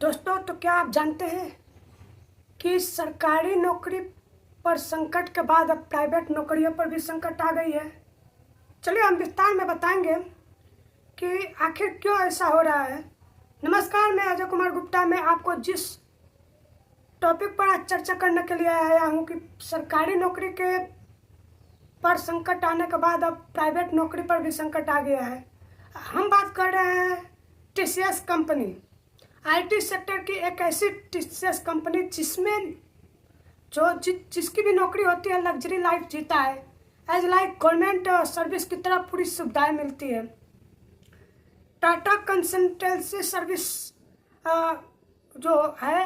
दोस्तों, तो क्या आप जानते हैं कि सरकारी नौकरी पर संकट के बाद अब प्राइवेट नौकरियों पर भी संकट आ गई है। चलिए हम विस्तार में बताएंगे कि आखिर क्यों ऐसा हो रहा है। नमस्कार, मैं अजय कुमार गुप्ता। मैं आपको जिस टॉपिक पर आज चर्चा करने के लिए आया हूँ कि सरकारी नौकरी के पर संकट आने के बाद अब प्राइवेट नौकरी पर भी संकट आ गया है। हम बात कर रहे हैं टीसीएस कंपनी, आईटी सेक्टर की एक ऐसी टीसीएस कंपनी जिसमें जिसकी भी नौकरी होती है लग्जरी लाइफ जीता है। एज लाइक गवर्नमेंट सर्विस की तरह पूरी सुविधाएं मिलती है। टाटा कंसल्टेंसी सर्विस जो है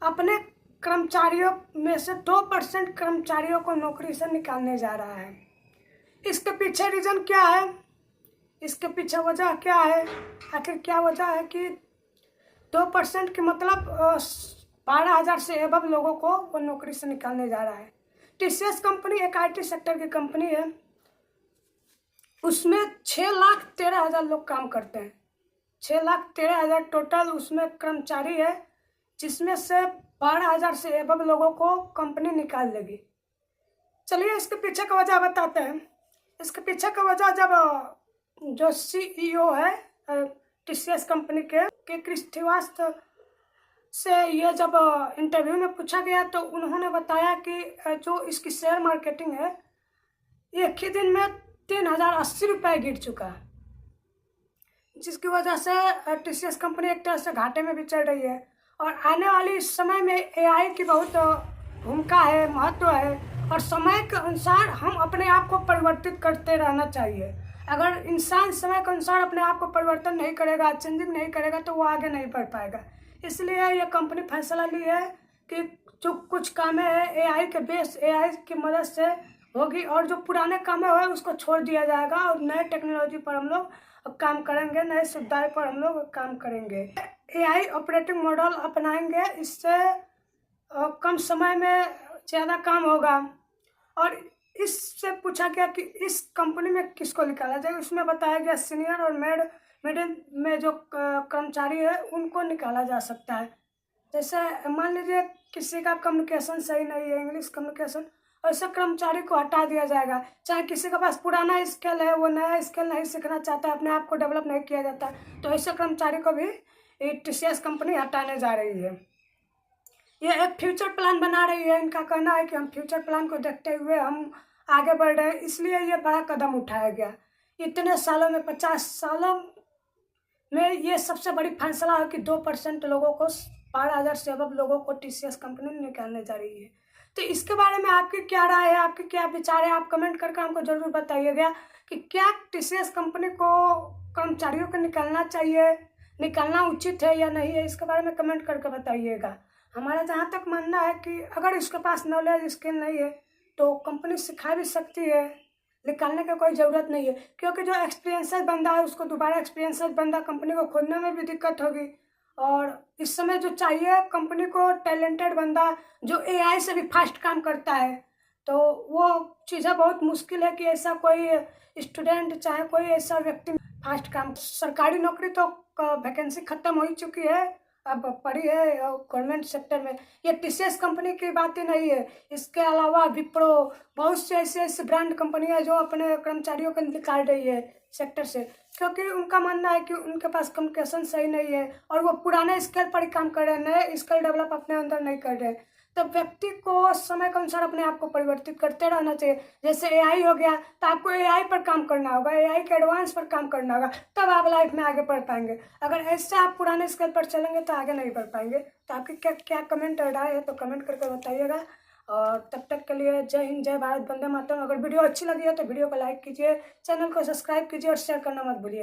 अपने कर्मचारियों में से 2% कर्मचारियों को नौकरी से निकालने जा रहा है। इसके पीछे रीज़न क्या है, इसके पीछे वजह क्या है, आखिर क्या वजह है कि 2% के मतलब 12,000 से एबव लोगों को वो नौकरी से निकालने जा रहा है। टीसीएस कंपनी एक आईटी सेक्टर की कंपनी है, उसमें 6,13,000 लोग काम करते हैं। 6,13,000 टोटल उसमें कर्मचारी है, जिसमें से 12,000 से एबव लोगों को कंपनी निकाल लेगी। चलिए इसके पीछे का वजह बताते हैं। इसके पीछे का वजह, जब जो सीईओ है टीसीएस कंपनी के क्रिस श्रीवास्तव से ये जब इंटरव्यू में पूछा गया तो उन्होंने बताया कि जो इसकी शेयर मार्केटिंग है एक ही दिन में 3,080 रुपये गिर चुका है, जिसकी वजह से टीसीएस कंपनी एक तरह से घाटे में भी चल रही है। और आने वाले समय में एआई की बहुत भूमिका है, महत्व है, और समय के अनुसार हम अपने आप को परिवर्तित करते रहना चाहिए। अगर इंसान समय के अनुसार अपने आप को परिवर्तन नहीं करेगा, चेंजिंग नहीं करेगा, तो वो आगे नहीं बढ़ पाएगा। इसलिए ये कंपनी फैसला ली है कि जो कुछ कामें हैं एआई के बेस, एआई की मदद से होगी, और जो पुराने कामें हैं उसको छोड़ दिया जाएगा और नए टेक्नोलॉजी पर हम लोग काम करेंगे, नए सुविधाएं पर हम लोग काम करेंगे। एआई ऑपरेटिंग मॉडल अपनाएंगे, इससे कम समय में ज़्यादा काम होगा। और इससे पूछा गया कि इस कंपनी में किसको निकाला जाए, उसमें बताया गया सीनियर और मिडिल में जो कर्मचारी है उनको निकाला जा सकता है। जैसे मान लीजिए किसी का कम्युनिकेशन सही नहीं है, इंग्लिश कम्युनिकेशन, ऐसे कर्मचारी को हटा दिया जाएगा। चाहे किसी के पास पुराना स्किल है, वो नया स्किल नहीं सीखना चाहता, अपने आप को डेवलप नहीं किया जाता, तो ऐसे कर्मचारी को भी टीसीएस कंपनी हटाने जा रही है। ये एक फ्यूचर प्लान बना रही है। इनका कहना है कि हम फ्यूचर प्लान को देखते हुए हम आगे बढ़ रहे हैं, इसलिए ये बड़ा कदम उठाया गया। इतने सालों में, 50 सालों में ये सबसे बड़ी फैसला है कि 2% लोगों को, 12,000 से अबव लोगों को टीसीएस कंपनी निकालने जा रही है। तो इसके बारे में आपकी क्या राय है, आपके क्या विचार है, आप कमेंट करके हमको जरूर बताइएगा कि क्या टीसीएस कंपनी को कर्मचारियों को निकालना चाहिए, निकालना उचित है या नहीं है। इसके बारे में कमेंट करके बताइएगा। हमारा जहाँ तक मानना है कि अगर इसके पास नॉलेज, स्किल नहीं है तो कंपनी सिखा भी सकती है, निकालने की कोई ज़रूरत नहीं है। क्योंकि जो एक्सपीरियंसेस बंदा है उसको दोबारा एक्सपीरियंसेस बंदा कंपनी को खोलने में भी दिक्कत होगी। और इस समय जो चाहिए कंपनी को टैलेंटेड बंदा जो एआई से भी फास्ट काम करता है, तो वो चीज़ें बहुत मुश्किल है कि ऐसा कोई स्टूडेंट, चाहे कोई ऐसा व्यक्ति फास्ट काम। सरकारी नौकरी तो वैकेंसी ख़त्म हो ही चुकी है, अब पड़ी है गवर्नमेंट सेक्टर में। ये टीसीएस कंपनी की बात ही नहीं है, इसके अलावा विप्रो, बहुत से ऐसे ब्रांड कंपनियां जो अपने कर्मचारियों को निकाल रही है सेक्टर से, क्योंकि उनका मानना है कि उनके पास कम्युनिकेशन सही नहीं है और वो पुराने स्किल पर ही काम कर रहे हैं, नए स्किल डेवलप अपने अंदर नहीं कर रहे। तो व्यक्ति को समय के अनुसार अपने आप को परिवर्तित करते रहना चाहिए। जैसे एआई हो गया तो आपको एआई पर काम करना होगा, एआई के एडवांस पर काम करना होगा, तब आप लाइफ में आगे बढ़ पाएंगे। अगर ऐसे आप पुराने स्किल पर चलेंगे तो आगे नहीं बढ़ पाएंगे। तो आपकी क्या क्या कमेंट राय है तो कमेंट करके बताइएगा। और तब तक के लिए जय हिंद, जय भारत, वंदे मातरम। अगर वीडियो अच्छी लगी है तो वीडियो को लाइक कीजिए, चैनल को सब्सक्राइब कीजिए और शेयर करना मत भूलिए।